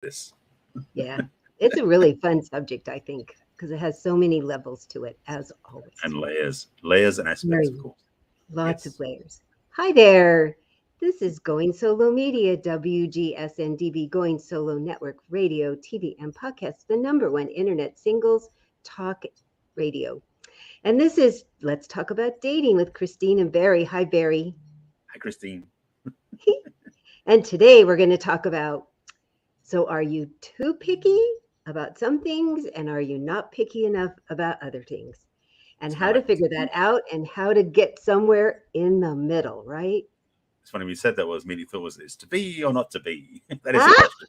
this. Yeah, it's a really fun subject, I think, because it has so many levels to it, as always. And layers and aspects, of Very course. lots of Yes. layers. Hi there. This is Going Solo Media, WGSN-DB, Going Solo Network Radio, TV, and podcast, the #1 internet singles talk radio. And this is Let's Talk About Dating with Christine and Barry. Hi, Barry. Hi, Christine. And today we're going to talk about, so are you too picky about some things, and are you not picky enough about other things? And how to figure that out, and how to get somewhere in the middle, right? It's funny we said that was immediately thought was this to be or not to be? That is the Ah, question.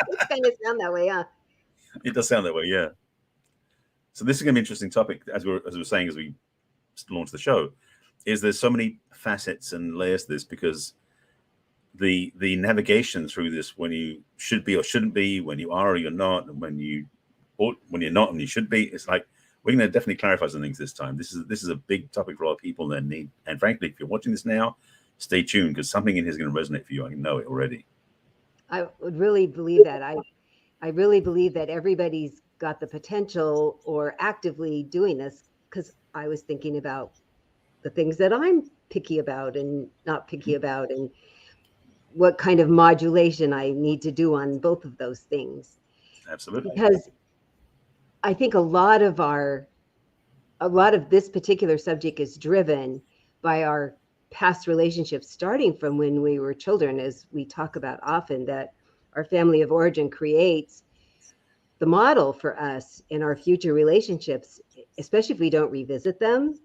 it's kind of sound that way, huh? It does sound that way, yeah. So this is going to be an interesting topic, as we were saying as we launched the show. Is there's so many facets and layers to this because the navigation through this, when you should be or shouldn't be, when you are or you're not, and when you're not and you should be, it's like we're going to definitely clarify some things this time. This is a big topic for a lot of people that need. And frankly, if you're watching this now, stay tuned because something in here is going to resonate for you. I know it already. I would really believe that. I really believe that everybody's got the potential or actively doing this, because I was thinking about the things that I'm picky about and not picky about, and what kind of modulation I need to do on both of those things. Absolutely. Because I think a lot of this particular subject is driven by our past relationships, starting from when we were children, as we talk about often, that our family of origin creates the model for us in our future relationships, especially if we don't revisit them.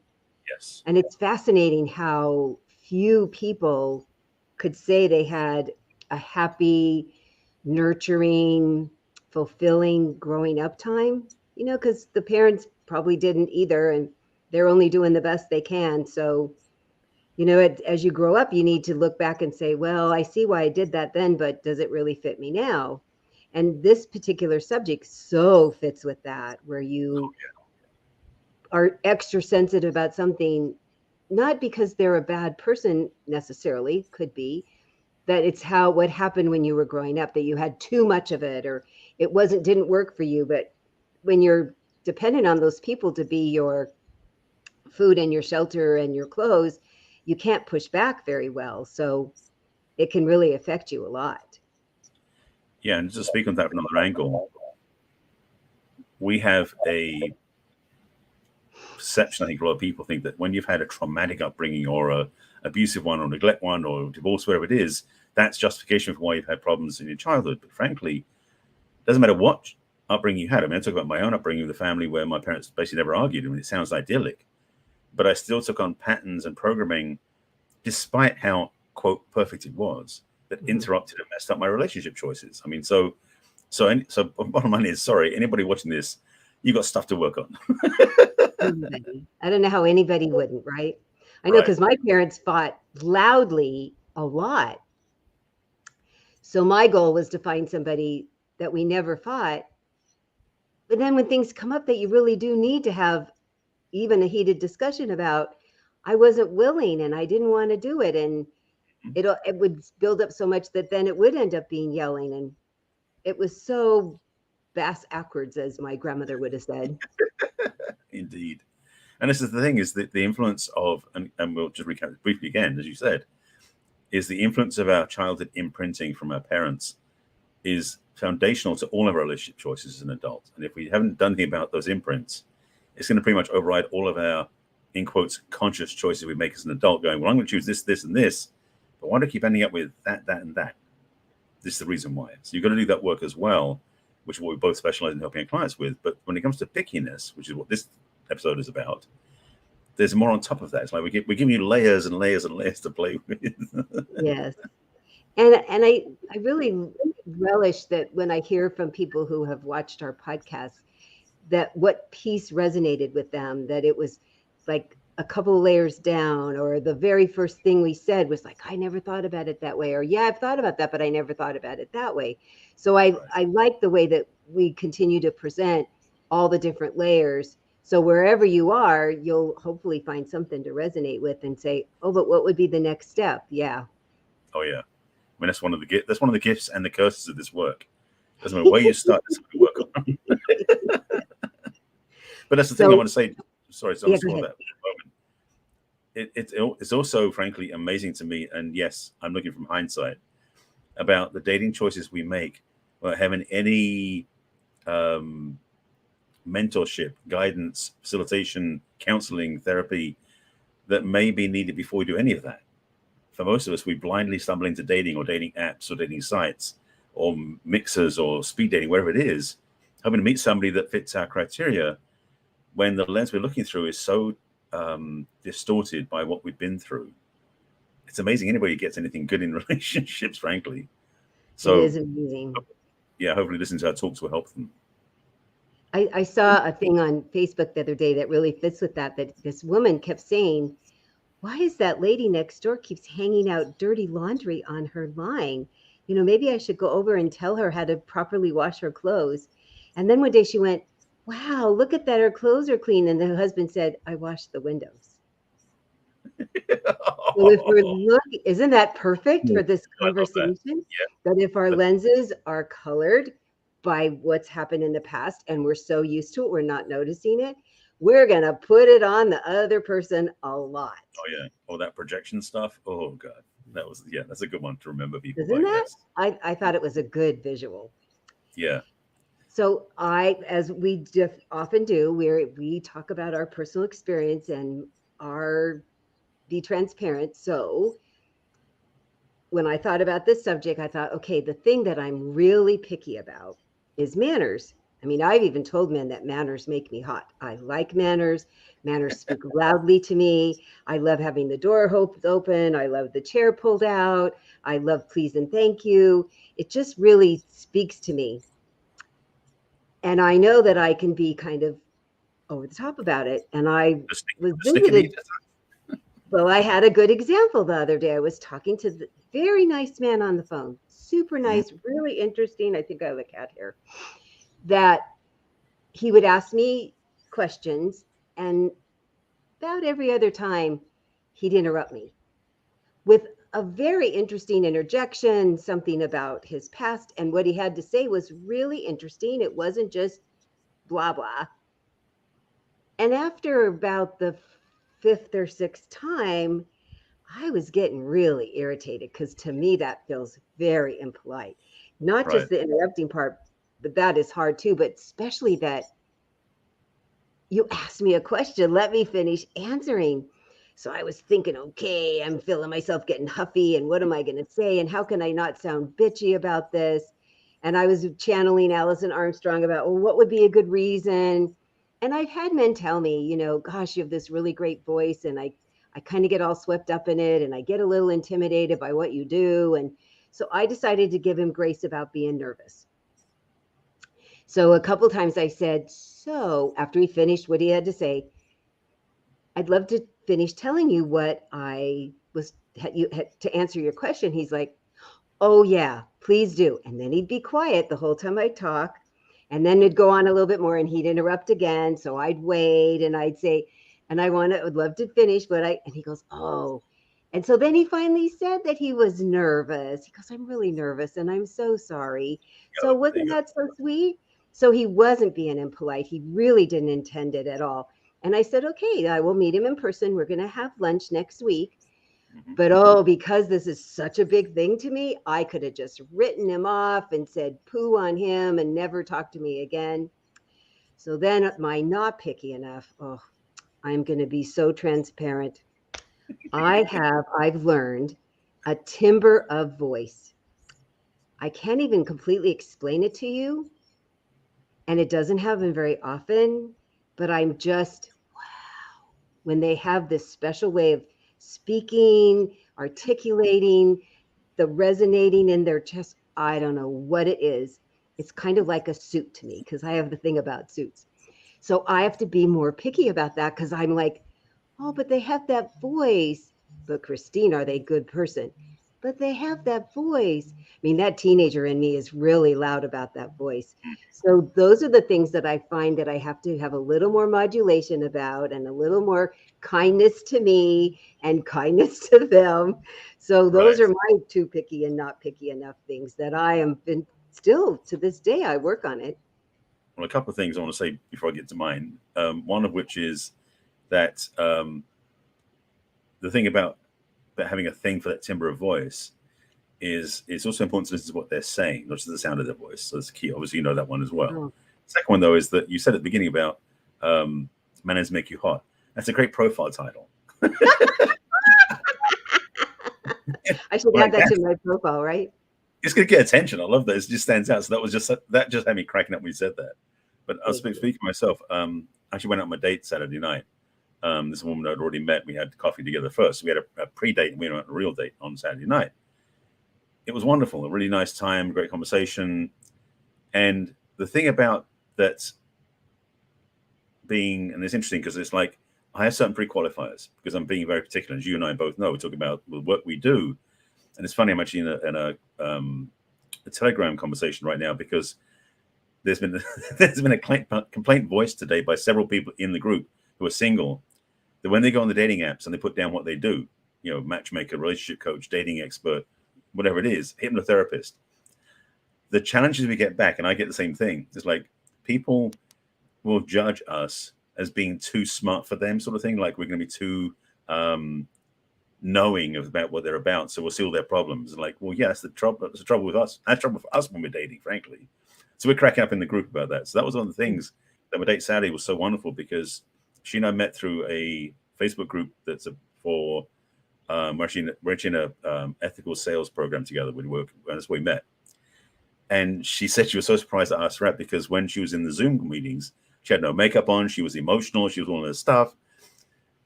Yes. And it's fascinating how few people could say they had a happy, nurturing, fulfilling growing up time, because the parents probably didn't either, and they're only doing the best they can. So, as you grow up, you need to look back and say, well, I see why I did that then, but does it really fit me now? And this particular subject so fits with that, where you are extra sensitive about something, not because they're a bad person necessarily, could be that it's what happened when you were growing up, that you had too much of it, or it didn't work for you. But when you're dependent on those people to be your food and your shelter and your clothes, you can't push back very well. So it can really affect you a lot. Yeah, and to speak on that from another angle, we have a perception, I think a lot of people think that when you've had a traumatic upbringing or a abusive one or neglect one or divorce, whatever it is, that's justification for why you've had problems in your childhood. But frankly, it doesn't matter what upbringing you had. I mean, I talk about my own upbringing with a family where my parents basically never argued. I mean, it sounds idyllic, but I still took on patterns and programming, despite how, quote, perfect it was, that interrupted and messed up my relationship choices. I mean, so bottom line is, sorry, anybody watching this, you got stuff to work on. I don't know how anybody wouldn't, right? I know, because my parents fought loudly a lot. So my goal was to find somebody that we never fought. But then when things come up that you really do need to have even a heated discussion about, I wasn't willing and I didn't want to do it. And it would build up so much that then it would end up being yelling. And it was so bass backwards, as my grandmother would have said. Indeed. And this is the thing, is that the influence of, and we'll just recap briefly again, as you said, is the influence of our childhood imprinting from our parents is foundational to all of our relationship choices as an adult. And if we haven't done anything about those imprints, it's going to pretty much override all of our, in quotes, conscious choices we make as an adult, going, well, I'm going to choose this, this, and this, but why do I keep ending up with that, that, and that? This is the reason why. So you've got to do that work as well, which is what we both specialize in helping our clients with. But when it comes to pickiness, which is what this episode is about, there's more on top of that. It's like we're giving you layers and layers and layers to play with. Yes. And I really relish that when I hear from people who have watched our podcast, that what piece resonated with them, that it was like a couple of layers down, or the very first thing we said was like, I never thought about it that way, or yeah, I've thought about that, but I never thought about it that way. So I like the way that we continue to present all the different layers. So wherever you are, you'll hopefully find something to resonate with and say, oh, but what would be the next step? Yeah. Oh yeah. I mean, that's one of the gifts and the curses of this work. Doesn't matter where you start, that's what we work on. But that's the thing I So, want to say. Sorry, to yeah, go underscore ahead. that moment. It's also, frankly, amazing to me. And yes, I'm looking from hindsight about the dating choices we make without having any mentorship, guidance, facilitation, counseling, therapy that may be needed before we do any of that. For most of us, we blindly stumble into dating or dating apps or dating sites or mixers or speed dating, whatever it is, hoping to meet somebody that fits our criteria when the lens we're looking through is so distorted by what we've been through. It's amazing anybody gets anything good in relationships, frankly. It So, is amazing. yeah, hopefully listening to our talks will help them. I saw a thing on Facebook the other day that really fits with that this woman kept saying, why is that lady next door keeps hanging out dirty laundry on her line? Maybe I should go over and tell her how to properly wash her clothes. And then one day she went, wow, look at that. Her clothes are clean. And the husband said, I washed the windows. So if we're looking, isn't that perfect for this I love that. conversation? That if our lenses are colored by what's happened in the past and we're so used to it, we're not noticing it, we're going to put it on the other person a lot. Oh, yeah. Oh, that projection stuff. Oh, God. That's a good one to remember people Isn't by. that? Yes. I thought it was a good visual. Yeah. So as we often do, we talk about our personal experience and be transparent. So when I thought about this subject, I thought, okay, the thing that I'm really picky about is manners. I mean, I've even told men that manners make me hot. I like manners. Manners speak loudly to me. I love having the door open. I love the chair pulled out. I love please and thank you. It just really speaks to me. And I know that I can be kind of over the top about it. And I was The stick in visited. the Well, I had a good example the other day. I was talking to the very nice man on the phone, super nice, really interesting. I think I have a cat hair. That he would ask me questions, and about every other time, he'd interrupt me with a very interesting interjection, something about his past. And what he had to say was really interesting. It wasn't just blah, blah. And after about the fifth or sixth time, I was getting really irritated because to me, that feels very impolite. Not Right. just the interrupting part, but that is hard too, but especially that you asked me a question, let me finish answering. So I was thinking, okay, I'm feeling myself getting huffy, and what am I going to say? And how can I not sound bitchy about this? And I was channeling Alison Armstrong about, well, what would be a good reason? And I've had men tell me, gosh, you have this really great voice, and I kind of get all swept up in it, and I get a little intimidated by what you do. And so I decided to give him grace about being nervous. So a couple times I said, so after he finished what he had to say, I'd love to finish telling you what I was to answer your question. He's like, oh yeah, please do. And then he'd be quiet the whole time I'd talk. And then it'd go on a little bit more and he'd interrupt again. So I'd wait and I'd say, and would love to finish, and he goes, oh. And so then he finally said that he was nervous. He goes, I'm really nervous and I'm so sorry. So wasn't that so sweet? So he wasn't being impolite. He really didn't intend it at all. And I said, okay, I will meet him in person. We're going to have lunch next week. But because this is such a big thing to me, I could have just written him off and said poo on him and never talked to me again. So then my not picky enough, I'm going to be so transparent. I've learned a timbre of voice. I can't even completely explain it to you. And it doesn't happen very often, but I'm just, wow, when they have this special way of speaking, articulating, the resonating in their chest. I don't know what it is. It's kind of like a suit to me because I have the thing about suits. So I have to be more picky about that because I'm like, oh, but they have that voice. But Christine, are they a good person? But they have that voice. I mean, that teenager in me is really loud about that voice. So those are the things that I find that I have to have a little more modulation about and a little more kindness to me and kindness to them. So those are my too picky and not picky enough things that I am been still to this day, I work on it. Well, a couple of things I want to say before I get to mine. One of which is that the thing about having a thing for that timbre of voice is it's also important to listen to what they're saying, not just the sound of their voice. So it's key. Obviously, you know that one as well. Oh. Second one, though, is that you said at the beginning about manners make you hot. That's a great profile title. I should add that to my profile, right? It's going to get attention. I love that. It just stands out. So that just had me cracking up when you said that. But I'll speak for myself. I actually went out on my date Saturday night. This woman I'd already met. We had coffee together first. So we had a pre-date and we went on a real date on Saturday night. It was wonderful. A really nice time, great conversation. And the thing about that being, and it's interesting because it's like I have certain pre-qualifiers because I'm being very particular. As you and I both know, we talk about the work we do. And it's funny, I'm actually in a Telegram conversation right now because there's been a complaint voiced today by several people in the group who are single, that when they go on the dating apps and they put down what they do, matchmaker, relationship coach, dating expert, whatever it is, hypnotherapist, the challenges we get back, and I get the same thing, it's like people will judge us as being too smart for them, sort of thing, like we're going to be too knowing about what they're about, so we'll see all their problems. And like, well, yeah, that's the trouble with us. That's trouble for us when we're dating, frankly. So we're cracking up in the group about that. So that was one of the things that my date Saturday was so wonderful because she and I met through a Facebook group that's for we're actually in a ethical sales program together. We work, and that's where we met. And she said she was so surprised at us rep because when she was in the Zoom meetings, she had no makeup on. She was emotional. She was all of this stuff.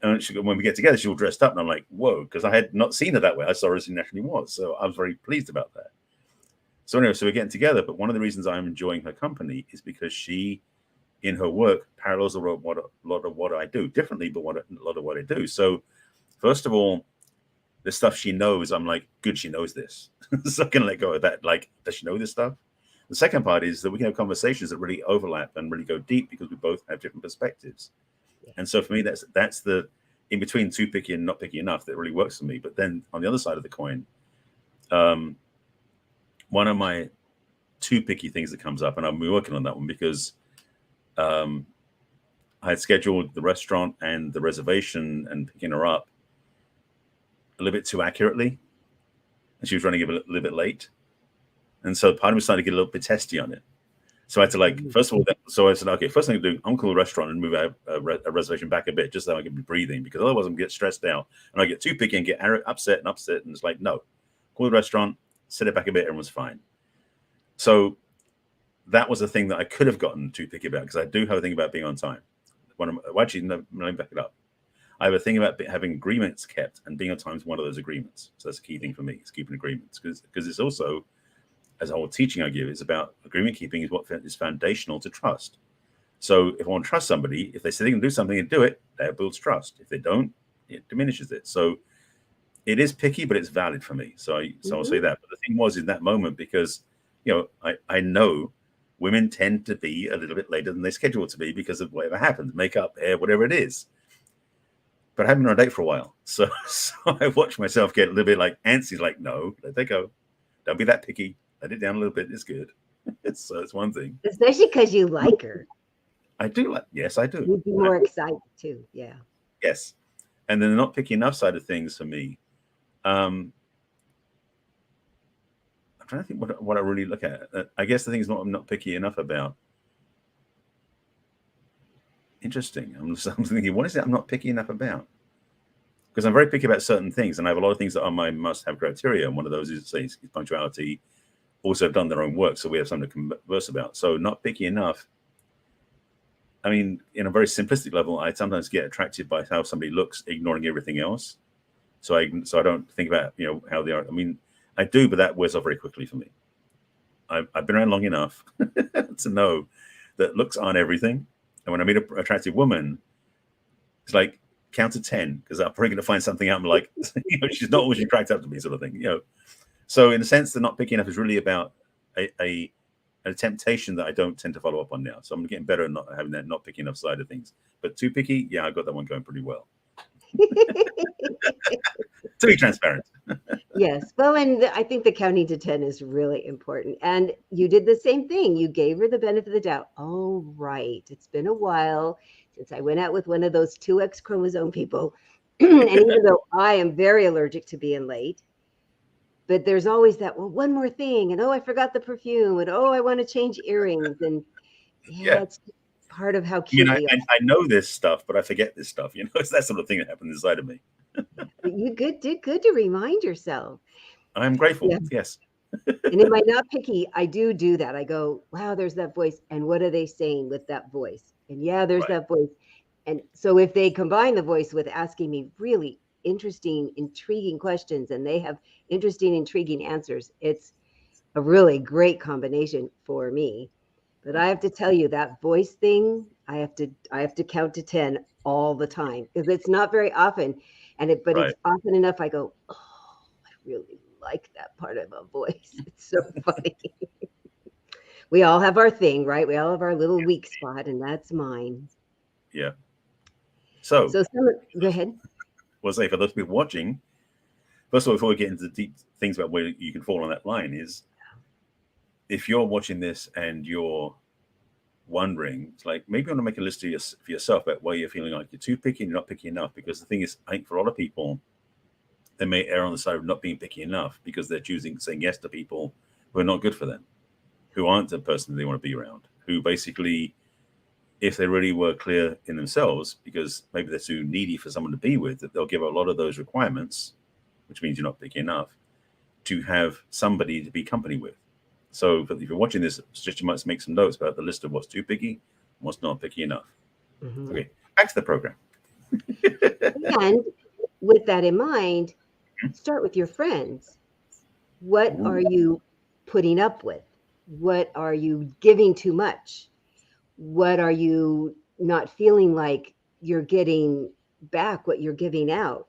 And when we get together, she was dressed up, and I'm like, whoa, because I had not seen her that way. I saw her as she naturally was. So I was very pleased about that. So anyway, so we're getting together. But one of the reasons I'm enjoying her company is because she, in her work, parallels a lot of what I do differently, but a lot of what I do. So first of all, the stuff she knows, I'm like, good, she knows this. So I can let go of that. Like, does she know this stuff? The second part is that we can have conversations that really overlap and really go deep because we both have different perspectives. And so for me, that's the in between too picky and not picky enough that really works for me. But then on the other side of the coin, one of my too picky things that comes up, and I'm working on that one because I had scheduled the restaurant and the reservation and picking her up a little bit too accurately, and she was running a little bit late. And so part of me started to get a little bit testy on it. So I had to first of all, so I said, okay, first thing I do, I'm going to call the restaurant and move a reservation back a bit just so I can be breathing, because otherwise I'm going to get stressed out and I get too picky and get upset. And it's like, no, call the restaurant, set it back a bit, and was fine. So that was the thing that I could have gotten too picky about, because I do have a thing about being on time. Let me back it up. I have a thing about having agreements kept, and being on time is one of those agreements. So that's a key thing for me, is keeping agreements, because it's also, as a whole teaching I give, is about agreement keeping is what is foundational to trust. So if I want to trust somebody, if they say they can do something and do it, that builds trust. If they don't, it diminishes it. So it is picky, but it's valid for me. So I'll say that. But the thing was in that moment, because I know women tend to be a little bit later than they schedule to be because of whatever happens, makeup, hair, whatever it is. But I haven't been on a date for a while. So I watched myself get a little bit like antsy, like, no, let it go. Don't be that picky. Let it down a little bit. It's good. It's one thing. Especially because you like her. I do. Yes, I do. You'd be more excited too. Yeah. Yes. And then the not picky enough side of things for me. I'm trying to think what I really look at. I guess the thing is I'm not picky enough about. Interesting. I'm thinking, what is it I'm not picky enough about? Because I'm very picky about certain things, and I have a lot of things that are my must-have criteria. And one of those is punctuality. Also have done their own work, so we have something to converse about. So not picky enough. I mean, in a very simplistic level, I sometimes get attracted by how somebody looks, ignoring everything else. So I don't think about how they are. I mean, I do, but that wears off very quickly for me. I've been around long enough to know that looks aren't everything. And when I meet an attractive woman, it's like count to 10, because I'm probably going to find something out. I'm like, she's not always cracked up to me, sort of thing. So in a sense, the not picky enough is really about a temptation that I don't tend to follow up on now. So I'm getting better at not having that not picky enough side of things. But too picky, yeah, I got that one going pretty well. To be transparent. Yes. Well, and I think the counting to 10 is really important. And you did the same thing. You gave her the benefit of the doubt. Oh, right. It's been a while since I went out with one of those 2X chromosome people. And even though I am very allergic to being late, but there's always that, well, one more thing. And oh, I forgot the perfume. And oh, I want to change earrings. And yeah, Yeah. it's part of how I mean, cute I, we are. I know this stuff, but I forget this stuff. It's that sort of thing that happens inside of me. But you did good to remind yourself. I'm grateful. Yeah. Yes. And in my not picky, I do that. I go, wow, there's that voice. And what are they saying with that voice? And yeah, there's Right. that voice. And so if they combine the voice with asking me really interesting, intriguing questions, and they have interesting, intriguing answers, it's a really great combination for me. But I have to tell you that voice thing, I have to count to 10 all the time because it's not very often. But Right. it's often enough I go, oh, I really like that part of a voice. It's so funny. We all have our thing, right? We all have our little weak spot, and that's mine. Yeah. So, So go ahead. we'll say for those people watching, first of all, before we get into the deep things about where you can fall on that line, is if you're watching this and you're wondering, it's like maybe you want to make a list for yourself about where you're feeling like you're too picky and you're not picky enough. Because the thing is, I think for a lot of people, they may err on the side of not being picky enough because they're saying yes to people who are not good for them, who aren't the person they want to be around, who basically, if they really were clear in themselves, because maybe they're too needy for someone to be with, that they'll give a lot of those requirements, which means you're not picky enough, to have somebody to be company with. So if you're watching this, just you might make some notes about the list of what's too picky and what's not picky enough. Mm-hmm. Okay, back to the program. And with that in mind, start with your friends. What Ooh. are you putting up with? What are you giving too much? What are you not feeling like you're getting back what you're giving out?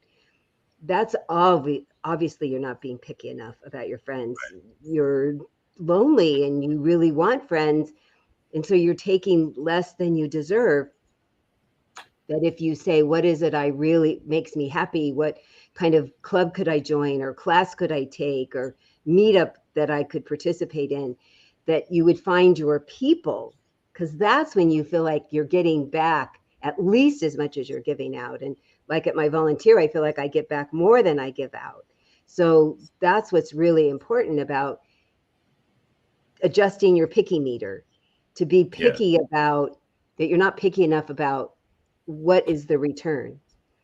That's obviously you're not being picky enough about your friends. You're lonely and you really want friends. And so you're taking less than you deserve. That if you say, what is it I really makes me happy? What kind of club could I join or class could I take or meetup that I could participate in, that you would find your people, because that's when you feel like you're getting back at least as much as you're giving out. And like at my volunteer, I feel like I get back more than I give out. So that's what's really important about adjusting your picky meter, to be picky about that. You're not picky enough about what is the return,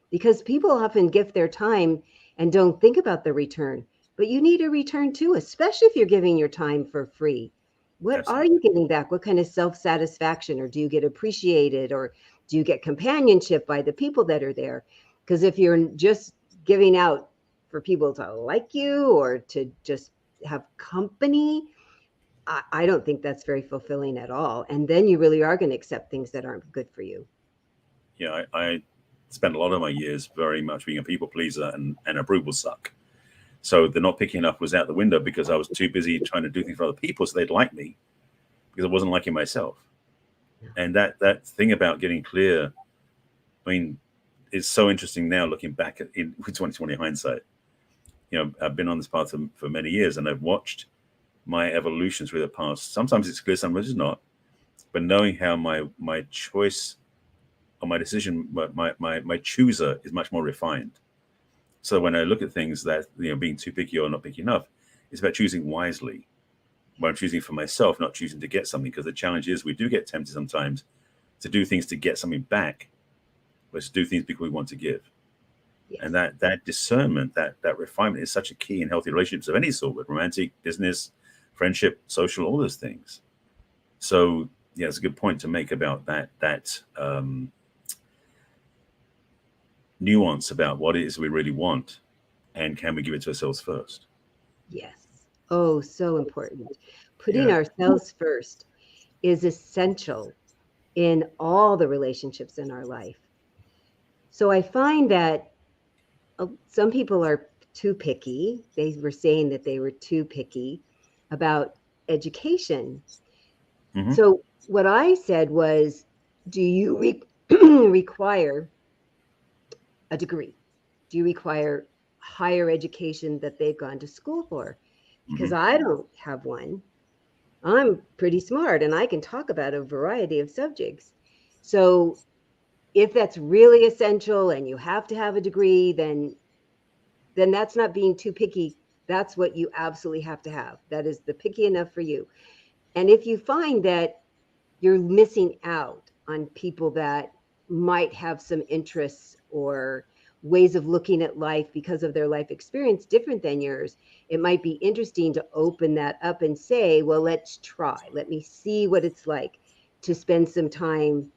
because people often gift their time and don't think about the return, but you need a return too, especially if you're giving your time for free. What Absolutely. are you getting back? What kind of self-satisfaction? Or do you get appreciated, or do you get companionship by the people that are there? Because if you're just giving out for people to like you or to just have company, I don't think that's very fulfilling at all. And then you really are going to accept things that aren't good for you. Yeah, I spent a lot of my years very much being a people pleaser and approval suck. So the not picking up was out the window because I was too busy trying to do things for other people so they'd like me, because I wasn't liking myself. And that thing about getting clear, I mean, it's so interesting now looking back in 2020 hindsight. I've been on this path for many years, and I've watched my evolution through the past. Sometimes it's clear, sometimes it's not. But knowing how my choice or my decision, my chooser is much more refined. So when I look at things that, being too picky or not picky enough, it's about choosing wisely. When I'm choosing for myself, not choosing to get something, because the challenge is we do get tempted sometimes to do things to get something back, but to do things because we want to give. Yes. And that discernment, that refinement is such a key in healthy relationships of any sort, with romantic, business, friendship, social, all those things. So yeah, it's a good point to make about that nuance about what it is we really want, and can we give it to ourselves first. Yes. Oh, so important. Putting Yeah. ourselves first is essential in all the relationships in our life. So I find that some people are too picky. They were saying that they were too picky about education. Mm-hmm. So what I said was, do you require a degree? Do you require higher education that they've gone to school for, because Mhm. I don't have one. I'm pretty smart and I can talk about a variety of subjects. So if that's really essential and you have to have a degree, then that's not being too picky. That's what you absolutely have to have. That is the picky enough for you. And if you find that you're missing out on people that might have some interests or ways of looking at life because of their life experience different than yours, it might be interesting to open that up and say, well, let's try. Let me see what it's like to spend some time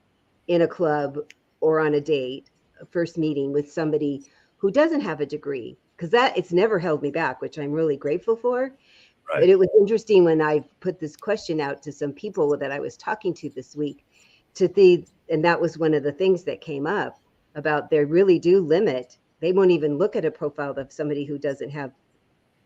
in a club or on a date, a first meeting with somebody who doesn't have a degree, because that it's never held me back, which I'm really grateful for. But Right. it was interesting when I put this question out to some people that I was talking to this week to the, and that was one of the things that came up about they really do limit. They won't even look at a profile of somebody who doesn't have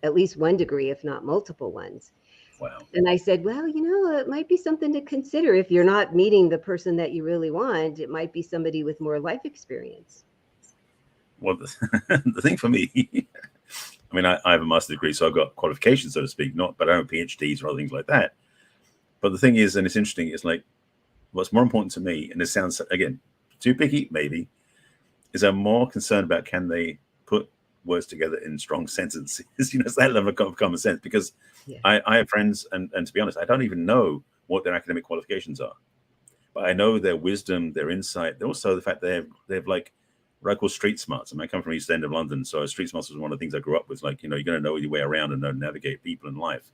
at least one degree, if not multiple ones. Wow. And I said, well, it might be something to consider if you're not meeting the person that you really want. It might be somebody with more life experience. Well, the thing for me, I mean, I have a master's degree, so I've got qualifications, so to speak, not, but I don't have PhDs or other things like that. But the thing is, and it's interesting, it's like what's more important to me, and it sounds again too picky, maybe, is I'm more concerned about can they put words together in strong sentences. It's that level of common sense because Yeah. I have friends, and to be honest, I don't even know what their academic qualifications are, but I know their wisdom, their insight, also the fact they have like what I call street smarts. I mean, I come from East End of London, so street smarts was one of the things I grew up with. Like, you're going to know your way around and know navigate people in life.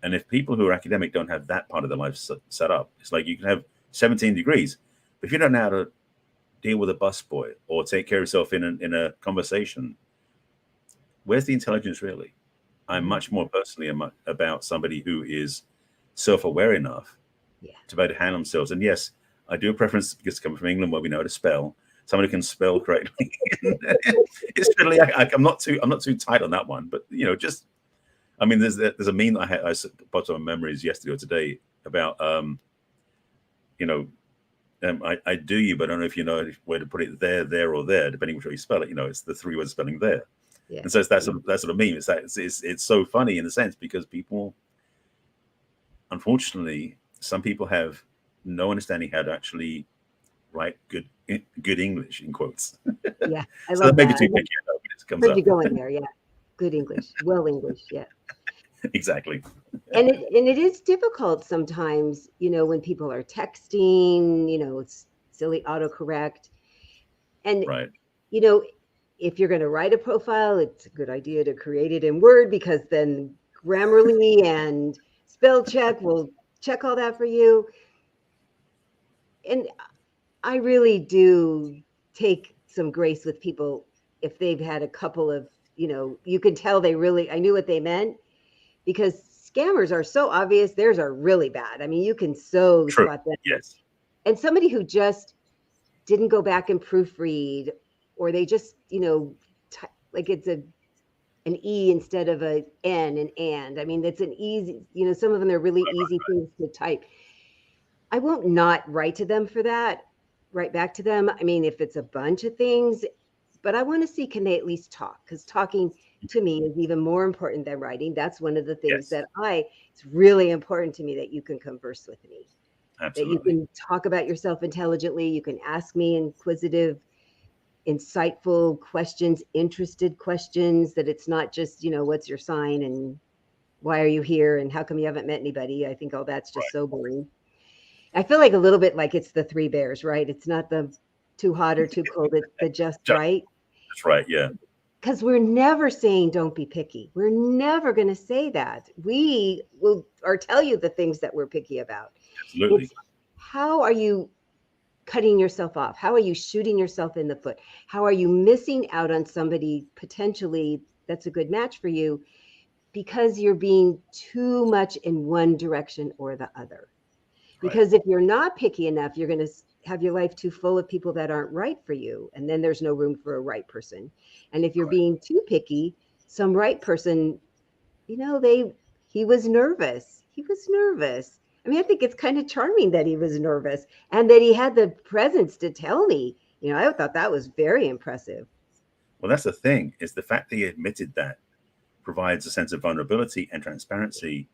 And if people who are academic don't have that part of their life set up, it's like you can have 17 degrees, but if you don't know how to deal with a busboy or take care of yourself in a conversation, where's the intelligence really? I'm Mhm. much more personally about somebody who is self-aware enough Yeah. to be able to handle themselves. And yes, I do a preference because coming from England where we know how to spell, somebody who can spell correctly. It's really I'm not too tight on that one, but just I mean, there's a meme I popped on my memories yesterday or today about you know I do you, but I don't know if you know where to put it there or there, depending which way you spell it. It's the three words spelling there, Yeah. and so it's that sort of meme. It's so funny in a sense because people, unfortunately, some people have no understanding how to actually write good English in quotes. Yeah. I So that love may be that. too I picky. I know, but it comes heard you up. going there. Yeah. Good English. Well English. Yeah. Exactly. And it is difficult sometimes, when people are texting, it's silly autocorrect. And, Right. you know, if you're going to write a profile, it's a good idea to create it in Word because then Grammarly and spell check will check all that for you. And I really do take some grace with people if they've had a couple of, you can tell I knew what they meant because scammers are so obvious. Theirs are really bad. I mean, you can so True. spot them. Yes. And somebody who just didn't go back and proofread, or they just, like it's an E instead of a N and. I mean, it's an easy, some of them are really Right. easy things to type. I won't not write to them for that, write back to them. I mean, if it's a bunch of things, but I want to see can they at least talk? Because talking to me is even more important than writing. That's one of the things Yes. that it's really important to me that you can converse with me, that you Absolutely. can talk about yourself intelligently. You can ask me inquisitive, insightful questions, interested questions, that it's not just, what's your sign and why are you here and how come you haven't met anybody? I think all that's just Right. so boring. I feel like a little bit like it's the Three Bears, right? It's not the too hot or too cold, it's the just Just, right. that's right. Yeah. Because we're never saying don't be picky. We're never going to say that. We will or tell you the things that we're picky about. Absolutely. It's how are you cutting yourself off? How are you shooting yourself in the foot? How are you missing out on somebody potentially that's a good match for you because you're being too much in one direction or the other? Right. Because if you're not picky enough, you're going to have your life too full of people that aren't right for you. And then there's no room for a right person. And if you're Right. being too picky, some right person, he was nervous. He was nervous. I mean, I think it's kind of charming that he was nervous and that he had the presence to tell me. I thought that was very impressive. Well, that's the thing, is the fact that he admitted that provides a sense of vulnerability and transparency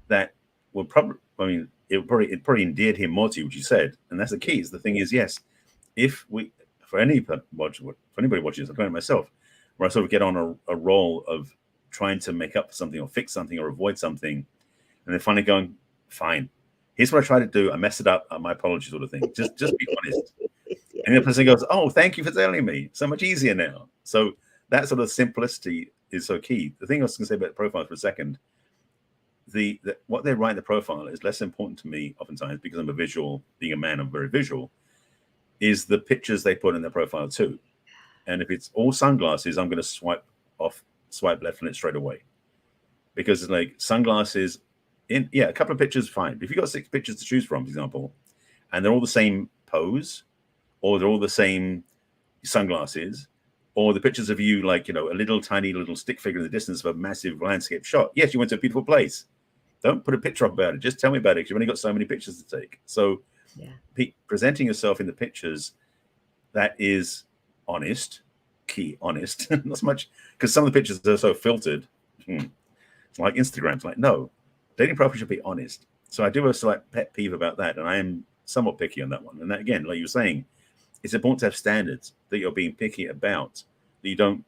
that will probably, I mean, it probably endeared him more to you, which you said. And that's the key. Is the thing is, yes, if we, for anybody watching this, I'm going to myself, where I sort of get on a role of trying to make up for something or fix something or avoid something, and then finally going, fine, here's what I tried to do. I messed it up. My apologies, sort of thing. Just be honest. Yeah. And the person goes, oh, thank you for telling me. So much easier now. So that sort of simplicity is so key. The thing I was going to say about profiles for a second, what they write in the profile is less important to me oftentimes, because I'm a visual, being a man, I'm very visual, is the pictures they put in their profile too. And if it's all sunglasses, I'm going to swipe left on it straight away, because it's like sunglasses a couple of pictures, fine. But if you've got 6 pictures to choose from, for example, and they're all the same pose, or they're all the same sunglasses, or the pictures of you, like, a little tiny little stick figure in the distance of a massive landscape shot. Yes, you went to a beautiful place. Don't put a picture up about it. Just tell me about it, because you've only got so many pictures to take. So presenting yourself in the pictures that is honest, key honest, not so much, because some of the pictures are so filtered. It's like Instagram. It's like, no, dating profile should be honest. So I do have a slight pet peeve about that, and I am somewhat picky on that one. And that, again, like you were saying, it's important to have standards that you're being picky about, that you don't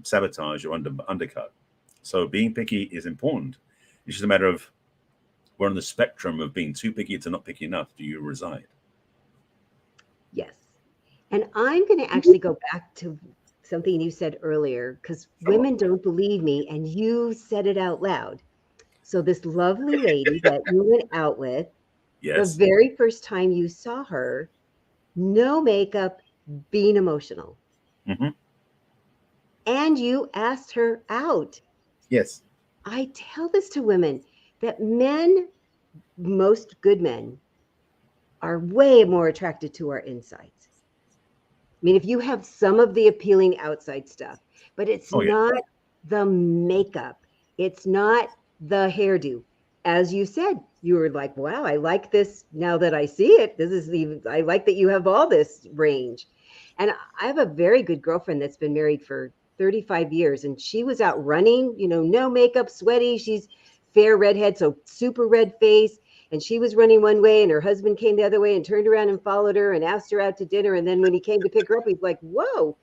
sabotage or undercut. So being picky is important. It's just a matter of where on the spectrum of being too picky to not picky enough do you reside. Yes. And I'm going to actually go back to something you said earlier, because women don't believe me, and you said it out loud. So this lovely lady that you went out with, Yes. the very first time you saw her, no makeup, being emotional. Mm-hmm. And you asked her out. Yes. I tell this to women, that men, most good men, are way more attracted to our insides. I mean, if you have some of the appealing outside stuff, but it's not the makeup, it's not the hairdo. As you said, you were like, wow, I like this now that I see it. I like that you have all this range. And I have a very good girlfriend that's been married for 35 years, and she was out running, no makeup, sweaty. She's fair redhead, so super red face. And she was running one way, and her husband came the other way and turned around and followed her and asked her out to dinner. And then when he came to pick her up, he's like, whoa.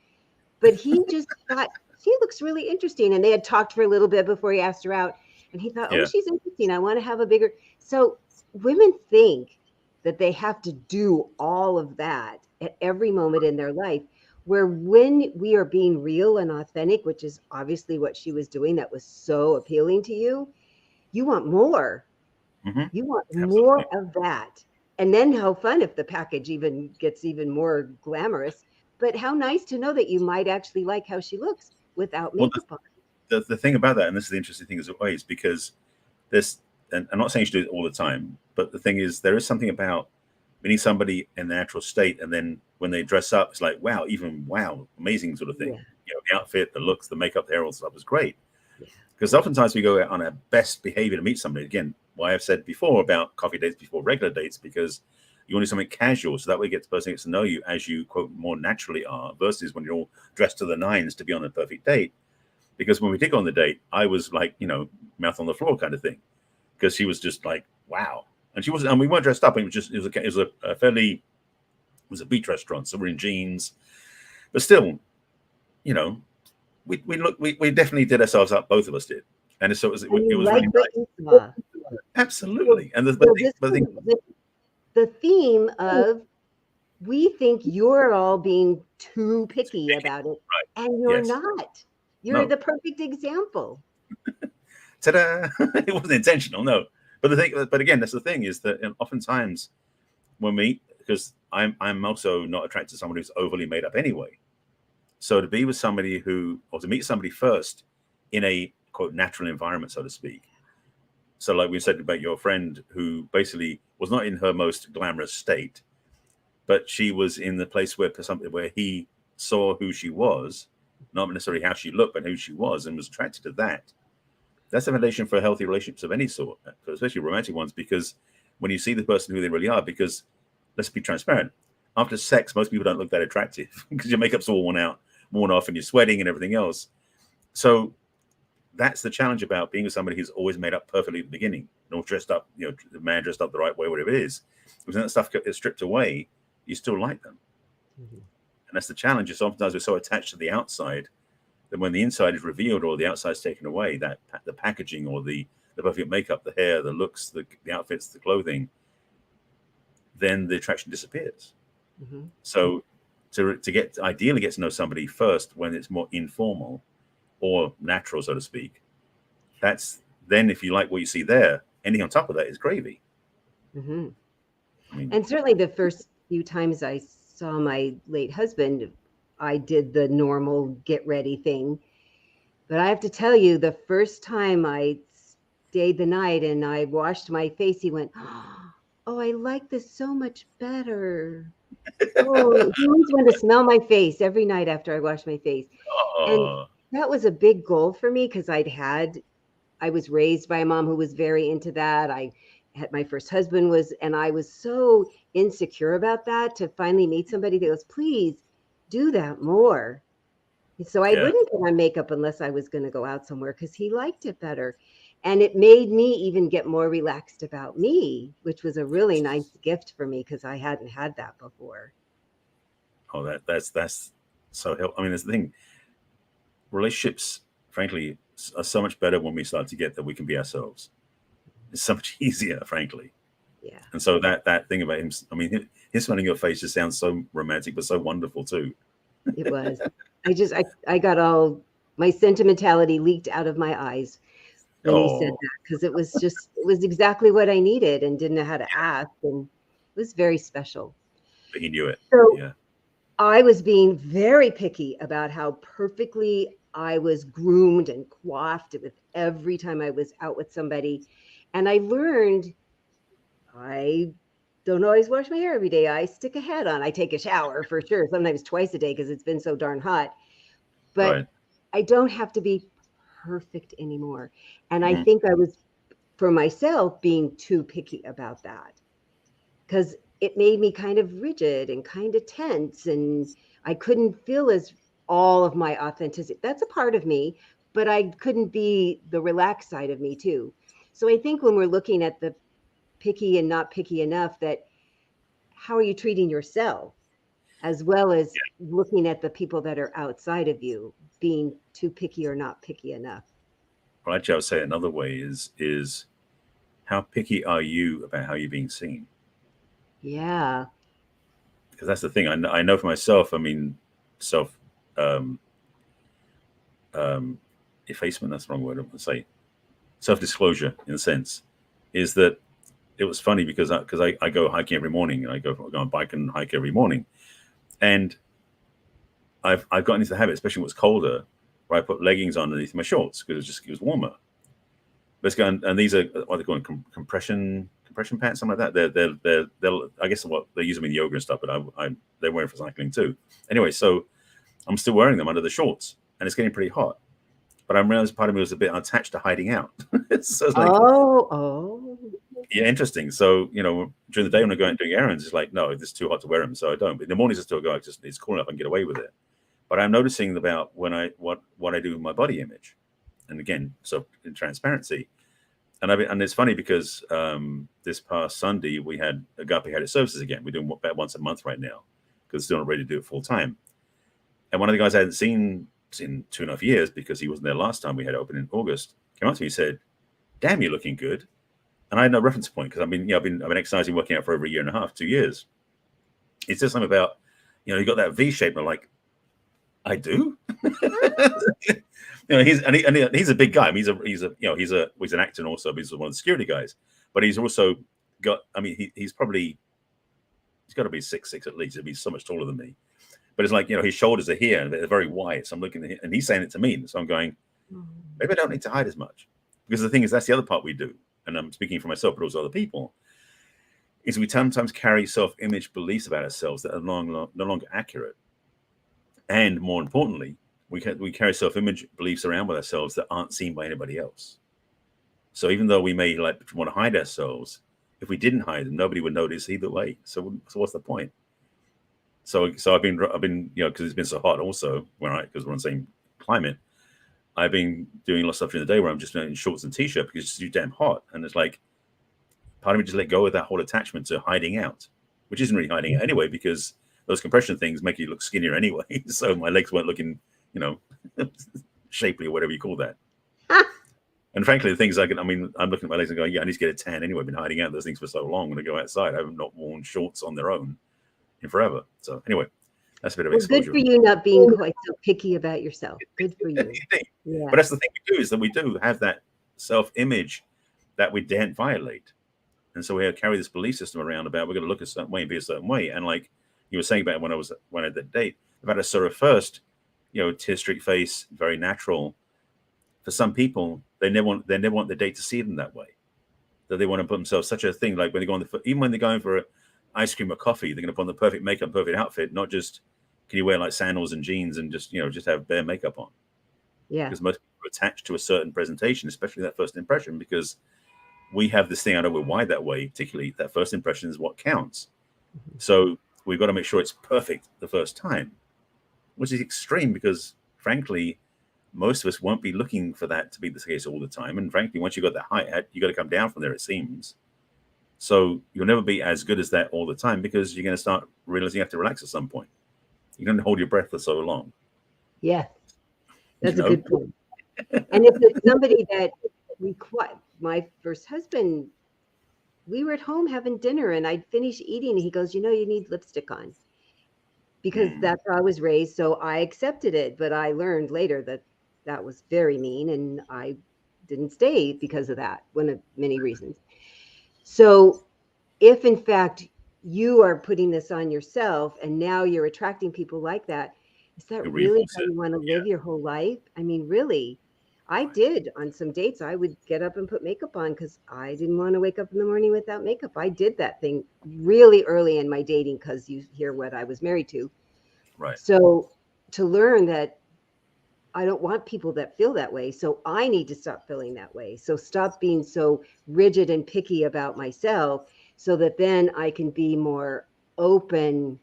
But he just thought, she looks really interesting. And they had talked for a little bit before he asked her out. And he thought, oh, she's interesting. I want to have a bigger. So women think that they have to do all of that at every moment in their life, where when we are being real and authentic, which is obviously what she was doing, that was so appealing to you, you want more. Mm-hmm. You want more of that. And then how fun if the package even gets even more glamorous. But how nice to know that you might actually like how she looks without makeup on. The thing about that, and this is the interesting thing as always, because this, and I'm not saying you should do it all the time, but the thing is, there is something about meeting somebody in their natural state, and then when they dress up, it's like, wow, amazing sort of thing. Yeah. The outfit, the looks, the makeup, the hair, all stuff was great. Yeah. Because oftentimes we go out on our best behavior to meet somebody. Again, why I've said before about coffee dates before regular dates, because you want to do something casual, so that way the person gets to know you as you, quote, more naturally are, versus when you're all dressed to the nines to be on a perfect date. Because when we did go on the date, I was like, mouth on the floor kind of thing, because she was just like, wow. And she wasn't, and we weren't dressed up. It was a beach restaurant, so we're in jeans, but still, we definitely did ourselves up. Both of us did, and so it was really nice. Absolutely. And the theme of, we think you're all being too picky about it, and you're not. You're the perfect example. Ta-da! It wasn't intentional, no. But again, that's the thing, is that oftentimes when we, because I'm also not attracted to someone who's overly made up anyway. So to be with somebody or to meet somebody first in a, quote, natural environment, so to speak. So like we said about your friend, who basically was not in her most glamorous state, but she was in the place where he saw who she was, not necessarily how she looked, but who she was, and was attracted to that. That's a foundation for healthy relationships of any sort, especially romantic ones, because when you see the person who they really are, because let's be transparent, after sex, most people don't look that attractive because your makeup's all worn out, worn off and you're sweating and everything else. So that's the challenge about being with somebody who's always made up perfectly at the beginning, all dressed up, the man dressed up the right way, whatever it is. Because when that stuff gets stripped away, you still like them. Mm-hmm. And that's the challenge. Is sometimes we're so attached to the outside that when the inside is revealed or the outside is taken away, that the packaging or the perfect makeup, the hair, the looks, the outfits, the clothing, then the attraction disappears. Mm-hmm. So to ideally get to know somebody first when it's more informal or natural, so to speak, that's then if you like what you see there, anything on top of that is gravy. Mm-hmm. And certainly the first few times I saw my late husband, I did the normal get ready thing. But I have to tell you, the first time I stayed the night and I washed my face, he went, "Oh, I like this so much better." Oh, he always wanted to smell my face every night after I washed my face. And that was a big goal for me because I was raised by a mom who was very into that. I had my first husband and I was so insecure about that to finally meet somebody that goes, "Please do that more." So I wouldn't put on makeup unless I was going to go out somewhere because he liked it better. And it made me even get more relaxed about me, which was a really nice gift for me because I hadn't had that before. Oh, that's so helpful. I mean, that's the thing. Relationships, frankly, are so much better when we start to get that we can be ourselves. It's so much easier, frankly. Yeah. And so that thing about him, I mean, his smiling your face just sounds so romantic, but so wonderful too. It was. I got all my sentimentality leaked out of my eyes when he said that because it was exactly what I needed and didn't know how to ask, and it was very special. But he knew it. So yeah. I was being very picky about how perfectly I was groomed and coiffed with every time I was out with somebody, and I learned I don't always wash my hair every day. I stick a hat on. I take a shower for sure, sometimes twice a day because it's been so darn hot. But I don't have to be perfect anymore. And I think I was, for myself, being too picky about that because it made me kind of rigid and kind of tense. And I couldn't feel as all of my authenticity. That's a part of me, but I couldn't be the relaxed side of me too. So I think when we're looking at the picky and not picky enough, that how are you treating yourself as well as looking at the people that are outside of you, being too picky or not picky enough. Well, actually, I would say another way is how picky are you about how you're being seen? Yeah. Because that's the thing. I know for myself, I mean, effacement, that's the wrong word I want to say. Self-disclosure, in a sense, is that it was funny because I go hiking every morning and I go on bike and hike every morning. And I've gotten into the habit, especially when it's colder, where I put leggings on underneath my shorts because it was warmer. Let's go, and these are what they call compression pants, something like that. They're I guess what they use them in yoga and stuff, but they're wearing for cycling too. Anyway, so I'm still wearing them under the shorts, and it's getting pretty hot. But I realized part of me was a bit attached to hiding out. So it's like, yeah, interesting. So during the day when I go out and doing errands, it's like, no, it's too hot to wear them, so I don't. But in the mornings I still go. It's cool enough I can get away with it. But I'm noticing about what I do with my body image, and again, so in transparency, and it's funny because this past Sunday we had Agape had its services again. We're doing about once a month right now because still not ready to do it full time. And one of the guys I hadn't seen in 2.5 years because he wasn't there last time we had it open in August came up to me and said, "Damn, you're looking good." And I had no reference point because I've been exercising, working out for over 1.5 years, 2 years. It's just something about you got that V shape. And I'm like, I do. He's a big guy. I mean, he's an actor and also he's one of the security guys. But he's also got. I mean, he's got to be 6'6" at least. He's so much taller than me. But it's like his shoulders are here and they're very wide. So I'm looking at him, and he's saying it to me. So I'm going, maybe I don't need to hide as much because the thing is that's the other part we do. And I'm speaking for myself, but also other people. Is we sometimes carry self-image beliefs about ourselves that are no longer accurate. And more importantly, we carry self-image beliefs around with ourselves that aren't seen by anybody else. So even though we may want to hide ourselves, if we didn't hide them, nobody would notice either way. So what's the point? So I've been because it's been so hot also, because we're on the same climate. I've been doing a lot of stuff during the day where I'm just in shorts and t-shirt because it's too damn hot, and it's like part of me just let go of that whole attachment to hiding out, which isn't really hiding out anyway, because those compression things make you look skinnier anyway. So my legs weren't looking, shapely or whatever you call that. And frankly, the things I'm looking at my legs and going, yeah, I need to get a tan anyway. I've been hiding out those things for so long. When I go outside, I have not worn shorts on their own in forever. So anyway, that's a bit of exposure. Good for you not being quite so picky about yourself. Good for you. Yeah. But that's the thing we do, is that we do have that self-image that we daren't violate. And so we have to carry this belief system around about we're going to look a certain way and be a certain way. And like you were saying about when I had that date, about a sort of first, tear streak face, very natural. For some people, they never want the date to see them that way. That they want to put themselves such a thing, like when they go even when they're going for ice cream or coffee, they're going to put on the perfect makeup, perfect outfit, not just can you wear like sandals and jeans and just have bare makeup on. Yeah. Because most people are attached to a certain presentation, especially that first impression, because we have this thing, I know we're wired that way, particularly that first impression is what counts. Mm-hmm. So we've got to make sure it's perfect the first time, which is extreme because frankly, most of us won't be looking for that to be the case all the time. And frankly, once you got that height, you got to come down from there, it seems. So you'll never be as good as that all the time because you're going to start realizing you have to relax at some point. You don't hold your breath for so long. Yeah, that's a good point. And if it's somebody that my first husband, we were at home having dinner and I'd finished eating and he goes, you need lipstick on. Because that's how I was raised. So I accepted it. But I learned later that was very mean and I didn't stay because of that, one of many reasons. So if in fact you are putting this on yourself and now you're attracting people like that, is that really how you want to live your whole life? I mean, really, I did on some dates. I would get up and put makeup on because I didn't want to wake up in the morning without makeup. I did that thing really early in my dating because you hear what I was married to. Right. So to learn that I don't want people that feel that way. So I need to stop feeling that way. So stop being so rigid and picky about myself so that then I can be more open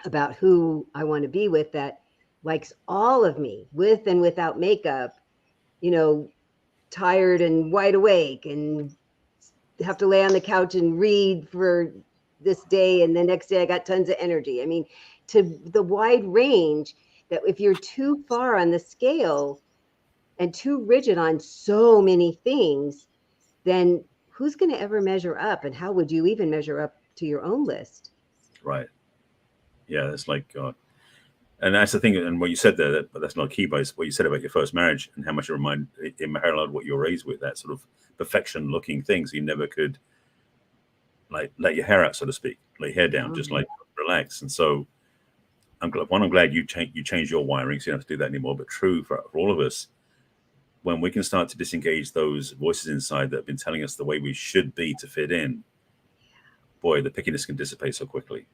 about who I want to be with that likes all of me with and without makeup, tired and wide awake and have to lay on the couch and read for this day. And the next day I got tons of energy. I mean, to the wide range that if you're too far on the scale and too rigid on so many things, then who's going to ever measure up? And how would you even measure up to your own list? Right. Yeah, it's like, and that's the thing. And what you said there, that's not key, but it's what you said about your first marriage and how much it paralleled what you were raised with, that sort of perfection looking things. You never could like let your hair out, so to speak, lay your hair down, just like relax. And so I'm glad you changed your wiring, so you don't have to do that anymore. But true for all of us, when we can start to disengage those voices inside that have been telling us the way we should be to fit in, boy, the pickiness can dissipate so quickly.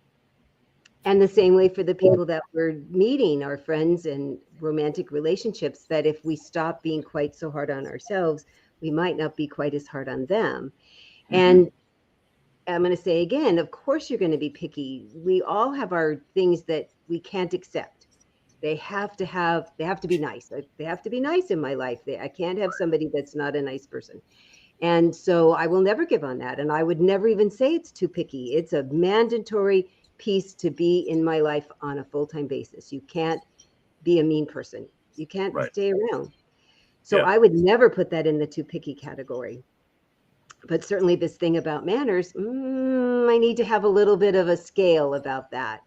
And the same way for the people that we're meeting, our friends and romantic relationships, that if we stop being quite so hard on ourselves, we might not be quite as hard on them. Mm-hmm. And I'm going to say again, of course you're going to be picky. We all have our things that we can't accept. They have to be nice. They have to be nice in my life. I can't have somebody that's not a nice person. And so I will never give on that. And I would never even say it's too picky. It's a mandatory piece to be in my life on a full-time basis. You can't be a mean person. You can't stay around. So I would never put that in the too picky category. But certainly this thing about manners, I need to have a little bit of a scale about that.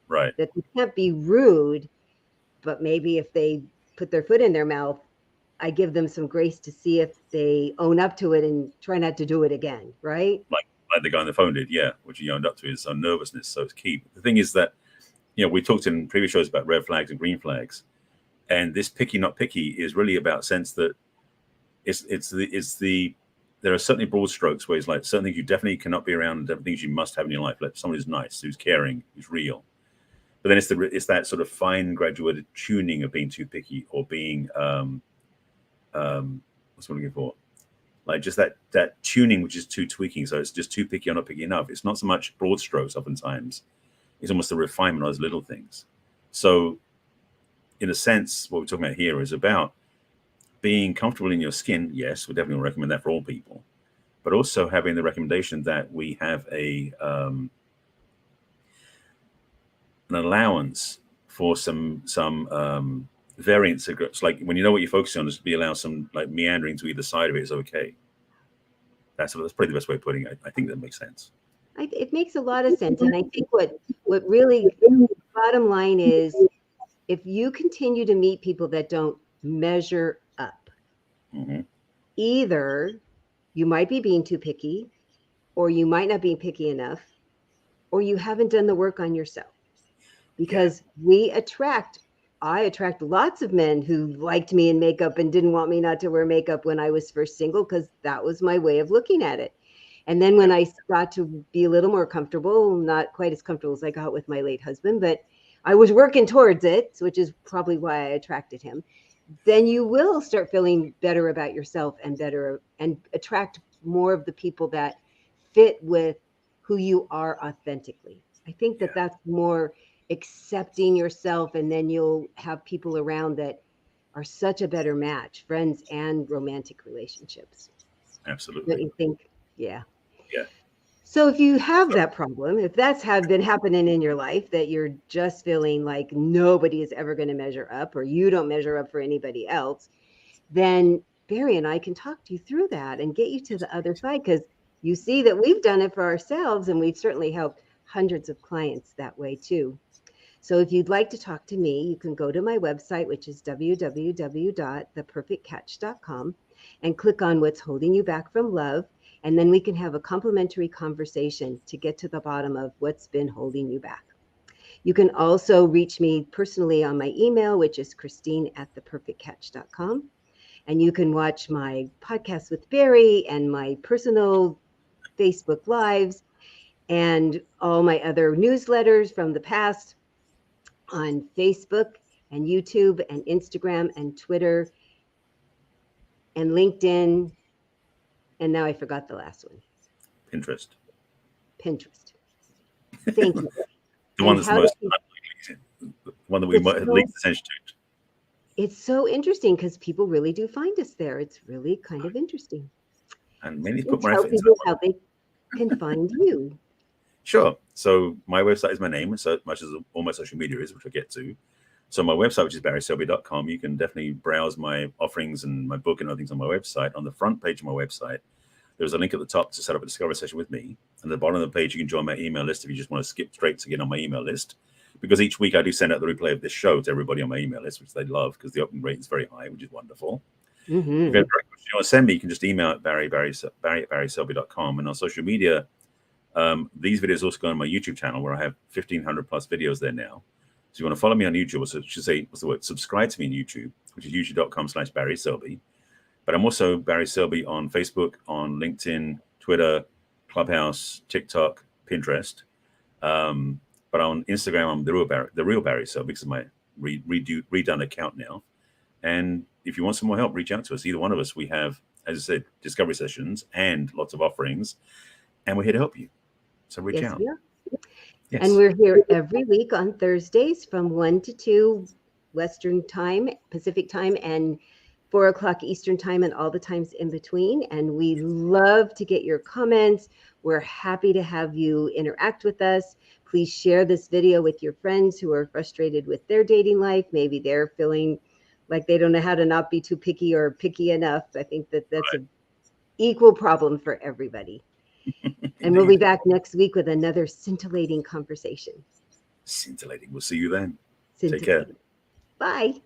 Right. That they can't be rude, but maybe if they put their foot in their mouth, I give them some grace to see if they own up to it and try not to do it again, right? Like the guy on the phone did, which he owned up to his own nervousness. So it's key. The thing is that, we talked in previous shows about red flags and green flags, and this picky, not picky is really about sense that there are certainly broad strokes where it's like certain things you definitely cannot be around and different things you must have in your life. Like someone who's nice, who's caring, who's real. But then it's that sort of fine graduated tuning of being too picky or being what's what I'm looking for? Like just that tuning which is too tweaking. So it's just too picky or not picky enough. It's not so much broad strokes oftentimes. It's almost a refinement of those little things. So, in a sense, what we're talking about here is about being comfortable in your skin. Yes, we definitely recommend that for all people, but also having the recommendation that we have an allowance for some variance. It's like when you know what you're focusing on, just be allow some like meandering to either side of it is okay. That's probably the best way of putting it. I think that makes sense. It makes a lot of sense. And I think what really bottom line is, if you continue to meet people that don't measure up, Mm-hmm. either you might be being too picky, or you might not be picky enough, or you haven't done the work on yourself. Because I attract lots of men who liked me in makeup and didn't want me not to wear makeup when I was first single, because that was my way of looking at it. And then when I got to be a little more comfortable, not quite as comfortable as I got with my late husband, but I was working towards it, which is probably why I attracted him. Then you will start feeling better about yourself and attract more of the people that fit with who you are authentically. I think that that's more accepting yourself, and then you'll have people around that are such a better match, friends and romantic relationships. Absolutely. Don't you think? Yeah. Yeah. So if you have that problem, if that's been happening in your life, that you're just feeling like nobody is ever going to measure up, or you don't measure up for anybody else, then Barry and I can talk to you through that and get you to the other side, because you see that we've done it for ourselves, and we've certainly helped hundreds of clients that way too. So if you'd like to talk to me, you can go to my website, which is www.theperfectcatch.com, and click on What's Holding You Back from Love. And then we can have a complimentary conversation to get to the bottom of what's been holding you back. You can also reach me personally on my email, which is Christine@theperfectcatch.com. And you can watch my podcast with Barry and my personal Facebook Lives and all my other newsletters from the past on Facebook and YouTube and Instagram and Twitter and LinkedIn. And now I forgot the last one. Pinterest. Thank you. The one that's most unlikely, the one that we might have least attention to. It's so interesting because people really do find us there. It's really kind of interesting. And many put more effort into how they can find you. Sure. So my website is my name, so much as all my social media is, which I'll get to. So my website, which is barryselby.com, you can definitely browse my offerings and my book and other things on my website. On the front page of my website, there's a link at the top to set up a discovery session with me. And at the bottom of the page, you can join my email list if you just want to skip straight to get on my email list. Because each week I do send out the replay of this show to everybody on my email list, which they love because the open rate is very high, which is wonderful. Mm-hmm. If you have a question you want to send me, you can just email at barry@barryselby.com. And on social media, these videos also go on my YouTube channel where I have 1,500 plus videos there now. So you want to follow me on YouTube, or should say, what's the word? Subscribe to me on YouTube, which is youtube.com/Barry Selby. But I'm also Barry Selby on Facebook, on LinkedIn, Twitter, Clubhouse, TikTok, Pinterest. But on Instagram, I'm the real Barry Selby, because of my redone account now. And if you want some more help, reach out to us. Either one of us. We have, as I said, discovery sessions and lots of offerings, and we're here to help you. So reach out. Yes. And we're here every week on Thursdays from 1 to 2 Western time, Pacific time, and 4 o'clock Eastern time, and all the times in between. And we love to get your comments. We're happy to have you interact with us. Please share this video with your friends who are frustrated with their dating life. Maybe they're feeling like they don't know how to not be too picky or picky enough. I think that that's an equal problem for everybody. And we'll be back next week with another scintillating conversation. Scintillating. We'll see you then. Take care. Bye.